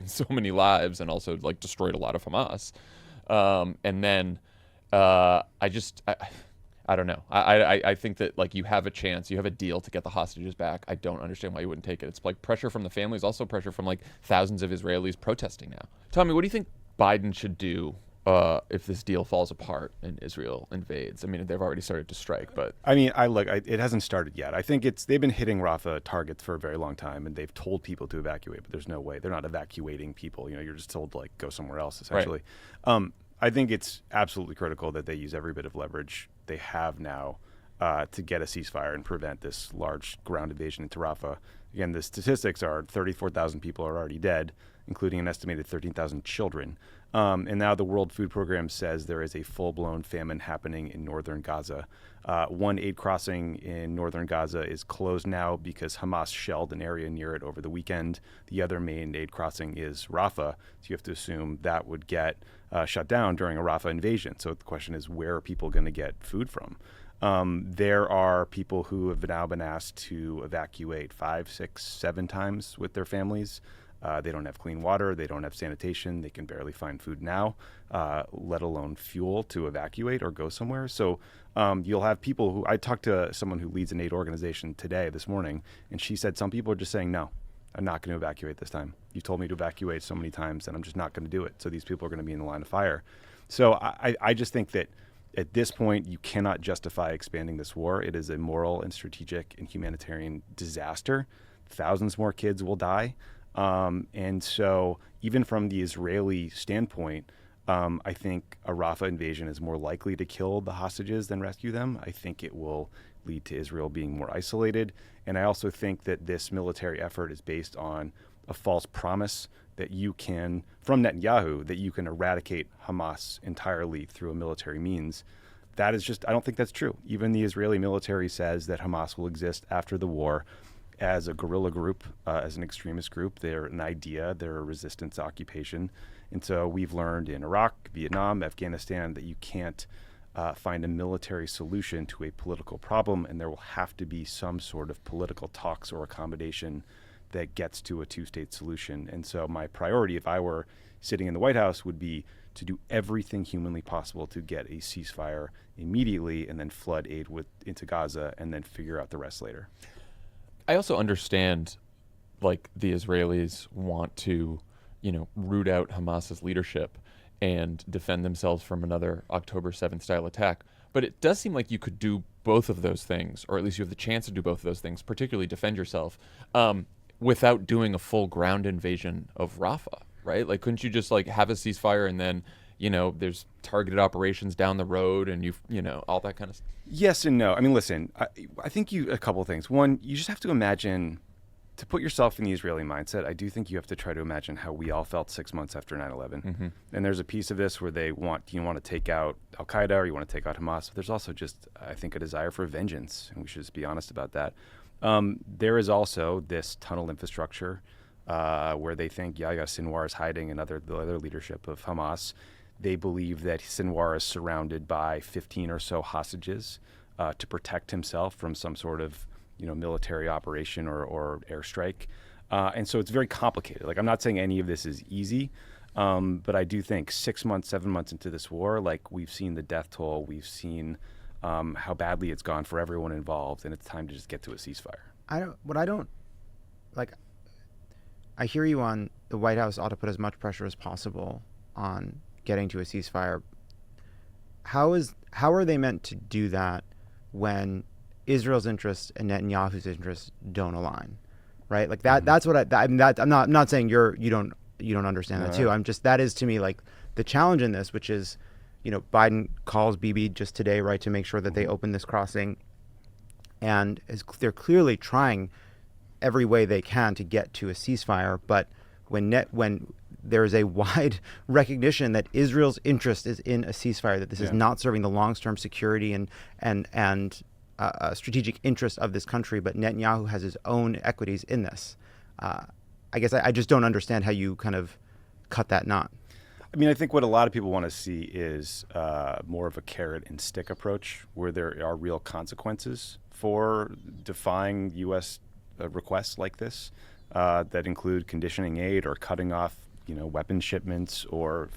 so many lives and also like destroyed a lot of Hamas. And then I don't know. I think that like you have a chance, you have a deal to get the hostages back. I don't understand why you wouldn't take it. It's like pressure from the families, also pressure from like thousands of Israelis protesting now. Tommy, what do you think Biden should do if this deal falls apart and Israel invades? I mean, they've already started to strike, but I mean, it hasn't started yet. I think they've been hitting Rafah targets for a very long time, and they've told people to evacuate, but there's no way. They're not evacuating people. You're just told to like go somewhere else, essentially. Right. I think it's absolutely critical that they use every bit of leverage they have now to get a ceasefire and prevent this large ground invasion into Rafah. Again, the statistics are 34,000 people are already dead, including an estimated 13,000 children. And now the World Food Program says there is a full-blown famine happening in northern Gaza. One aid crossing in northern Gaza is closed now because Hamas shelled an area near it over the weekend. The other main aid crossing is Rafah, so you have to assume that would get shut down during a Rafah invasion. So the question is, where are people going to get food from? There are people who have now been asked to evacuate 5, 6, 7 times with their families. They don't have clean water. They don't have sanitation. They can barely find food now, let alone fuel to evacuate or go somewhere. So you'll have people who, I talked to someone who leads an aid organization this morning, and she said some people are just saying, no, I'm not going to evacuate this time. You told me to evacuate so many times, and I'm just not going to do it. So these people are going to be in the line of fire. So I just think that at this point, you cannot justify expanding this war. It is a moral and strategic and humanitarian disaster. Thousands more kids will die. And so even from the Israeli standpoint, I think a Rafah invasion is more likely to kill the hostages than rescue them. I think it will lead to Israel being more isolated. And I also think that this military effort is based on a false promise that you can, from Netanyahu, that you can eradicate Hamas entirely through a military means. That is just, I don't think that's true. Even the Israeli military says that Hamas will exist after the war as a guerrilla group, as an extremist group. They're an idea, they're a resistance to occupation. And so we've learned in Iraq, Vietnam, Afghanistan that you can't find a military solution to a political problem, and there will have to be some sort of political talks or accommodation that gets to a two-state solution. And so my priority, if I were sitting in the White House, would be to do everything humanly possible to get a ceasefire immediately and then flood aid into Gaza and then figure out the rest later. I also understand, like, the Israelis want to, root out Hamas's leadership and defend themselves from another October 7th style attack. But it does seem like you could do both of those things, or at least you have the chance to do both of those things, particularly defend yourself, without doing a full ground invasion of Rafah, right? Like, couldn't you just, like, have a ceasefire and then, there's targeted operations down the road and all that kind of stuff? Yes and no. I mean, listen, I think a couple of things. One, you just have to imagine, to put yourself in the Israeli mindset, I do think you have to try to imagine how we all felt 6 months after 9/11. Mm-hmm. And there's a piece of this where do you want to take out Al-Qaeda or you want to take out Hamas? But there's also just, I think, a desire for vengeance, and we should just be honest about that. There is also this tunnel infrastructure where they think Yahya Sinwar is hiding and the other leadership of Hamas. They believe that Sinwar is surrounded by 15 or so hostages to protect himself from some sort of military operation or airstrike. And so it's very complicated. Like, I'm not saying any of this is easy, but I do think 6 months, 7 months into this war, like, we've seen the death toll, we've seen how badly it's gone for everyone involved, and it's time to just get to a ceasefire. I hear you on the White House ought to put as much pressure as possible on getting to a ceasefire. How are they meant to do that when Israel's interests and Netanyahu's interests don't align, right? Like that. Mm-hmm. That's what I'm not saying you don't understand that too. I'm just, that is to me like the challenge in this, which is, Biden calls Bibi just today, right, to make sure that they open this crossing, and they're clearly trying every way they can to get to a ceasefire. But when there is a wide recognition that Israel's interest is in a ceasefire, that this is not serving the long-term security and strategic interest of this country, but Netanyahu has his own equities in this. I guess I just don't understand how you kind of cut that knot. I mean, I think what a lot of people want to see is more of a carrot and stick approach, where there are real consequences for defying U.S. requests like this that include conditioning aid or cutting off weapon shipments or,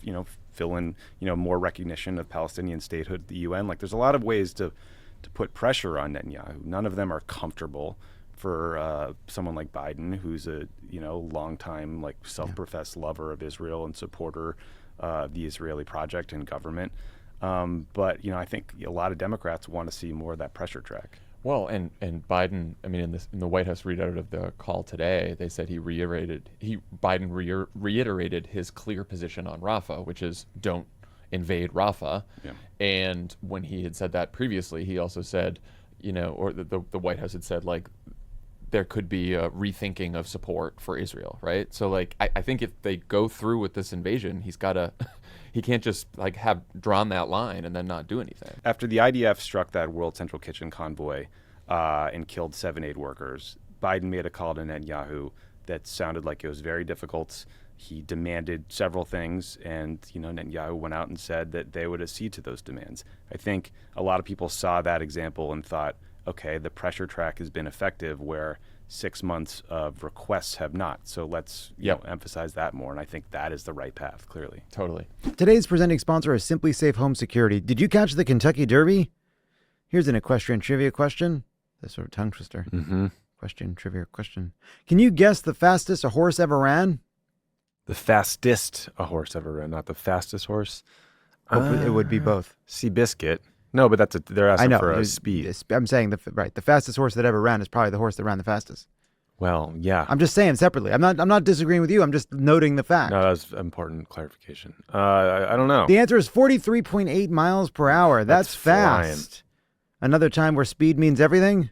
fill in, more recognition of Palestinian statehood at the UN. Like, there's a lot of ways to put pressure on Netanyahu. None of them are comfortable for someone like Biden, who's a, longtime, like, self-professed lover of Israel and supporter of the Israeli project and government. But, I think a lot of Democrats want to see more of that pressure track. Well, and Biden, I mean, in the White House readout of the call today, they said Biden reiterated his clear position on Rafah, which is don't invade Rafah. Yeah. And when he had said that previously, he also said, or the White House had said, like, there could be a rethinking of support for Israel, right? So, like, I think if they go through with this invasion, he can't just, like, have drawn that line and then not do anything. After the IDF struck that World Central Kitchen convoy and killed 7 aid workers, Biden made a call to Netanyahu that sounded like it was very difficult. He demanded several things, and Netanyahu went out and said that they would accede to those demands. I think a lot of people saw that example and thought, okay, the pressure track has been effective where 6 months of requests have not. So let's emphasize that more. And I think that is the right path, clearly. Totally. Today's presenting sponsor is Simply Safe Home Security. Did you catch the Kentucky Derby? Here's an equestrian trivia question. That's sort of tongue twister. Mm-hmm. Trivia question. Can you guess the fastest a horse ever ran? The fastest a horse ever ran, not the fastest horse. It would be both. Seabiscuit. No, but they're asking for a speed. I'm saying the fastest horse that ever ran is probably the horse that ran the fastest. Well, yeah. I'm just saying separately. I'm not disagreeing with you. I'm just noting the fact. No, that's important clarification. I don't know. The answer is 43.8 miles per hour. That's fast. Flying. Another time where speed means everything.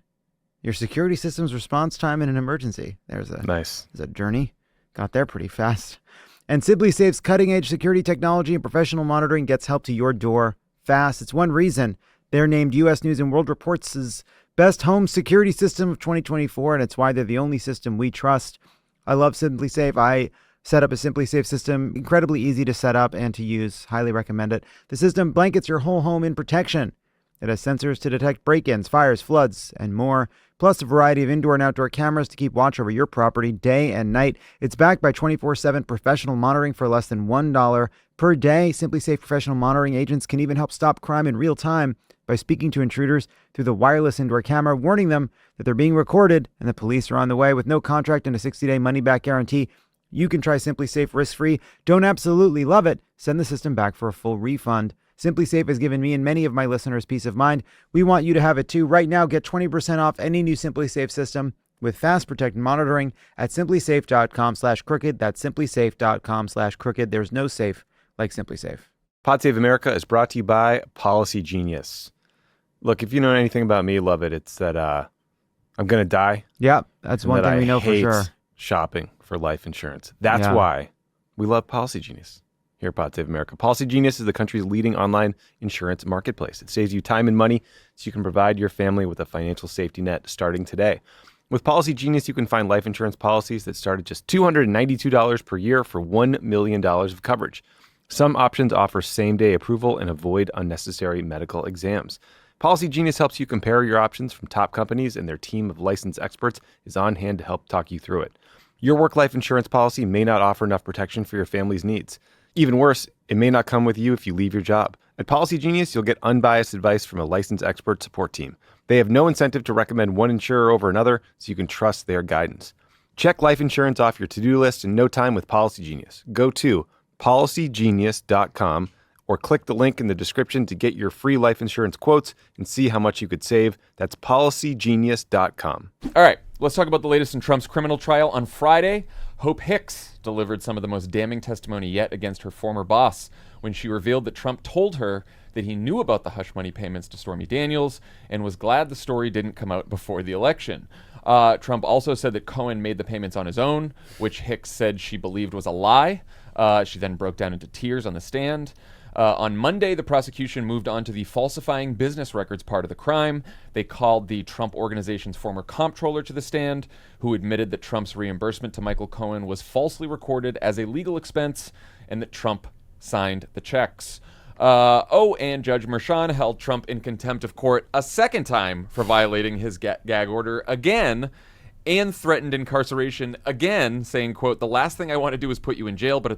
Your security system's response time in an emergency. There's a journey. Got there pretty fast. And Simply Safe's cutting-edge security technology and professional monitoring gets help to your door fast. It's one reason they're named U.S. News and World Report's best home security system of 2024, and it's why they're the only system we trust. I love Simply Safe. I set up a Simply Safe system, incredibly easy to set up and to use. Highly recommend it. The system blankets your whole home in protection. It has sensors to detect break-ins, fires, floods, and more, plus a variety of indoor and outdoor cameras to keep watch over your property day and night. It's backed by 24/7 professional monitoring for less than $1 per day. Simply Safe professional monitoring agents can even help stop crime in real time by speaking to intruders through the wireless indoor camera, warning them that they're being recorded and the police are on the way. With no contract and a 60-day money-back guarantee, you can try Simply Safe risk-free. Don't absolutely love it? Send the system back for a full refund. Simply Safe has given me and many of my listeners peace of mind. We want you to have it too. Right now, get 20% off any new Simply Safe system with Fast Protect monitoring at simplysafe.com/crooked. That's simplysafe.com/crooked. There's no safe like Simply Safe. Pod Save America is brought to you by Policy Genius. Look, if you know anything about me, love it. It's that I'm going to die. Yeah, that's one thing we know for sure. Shopping for life insurance. That's why we love Policy Genius here at Pod Save America. Policy Genius is the country's leading online insurance marketplace. It saves you time and money so you can provide your family with a financial safety net starting today. With Policy Genius, you can find life insurance policies that start at just $292 per year for $1 million of coverage. Some options offer same-day approval and avoid unnecessary medical exams. Policy Genius helps you compare your options from top companies, and their team of licensed experts is on hand to help talk you through it. Your work life insurance policy may not offer enough protection for your family's needs. Even worse, it may not come with you if you leave your job. At Policy Genius, you'll get unbiased advice from a licensed expert support team. They have no incentive to recommend one insurer over another, so you can trust their guidance. Check life insurance off your to-do list in no time with Policy Genius. Go to policygenius.com or click the link in the description to get your free life insurance quotes and see how much you could save. That's policygenius.com. All right, let's talk about the latest in Trump's criminal trial. On Friday, Hope Hicks delivered some of the most damning testimony yet against her former boss when she revealed that Trump told her that he knew about the hush money payments to Stormy Daniels and was glad the story didn't come out before the election. Trump also said that Cohen made the payments on his own, which Hicks said she believed was a lie. She then broke down into tears on the stand. On Monday, the prosecution moved on to the falsifying business records part of the crime. They called the Trump Organization's former comptroller to the stand, who admitted that Trump's reimbursement to Michael Cohen was falsely recorded as a legal expense and that Trump signed the checks. And Judge Merchan held Trump in contempt of court a second time for violating his gag order again and threatened incarceration again, saying, quote, "The last thing I want to do is put you in jail, but at the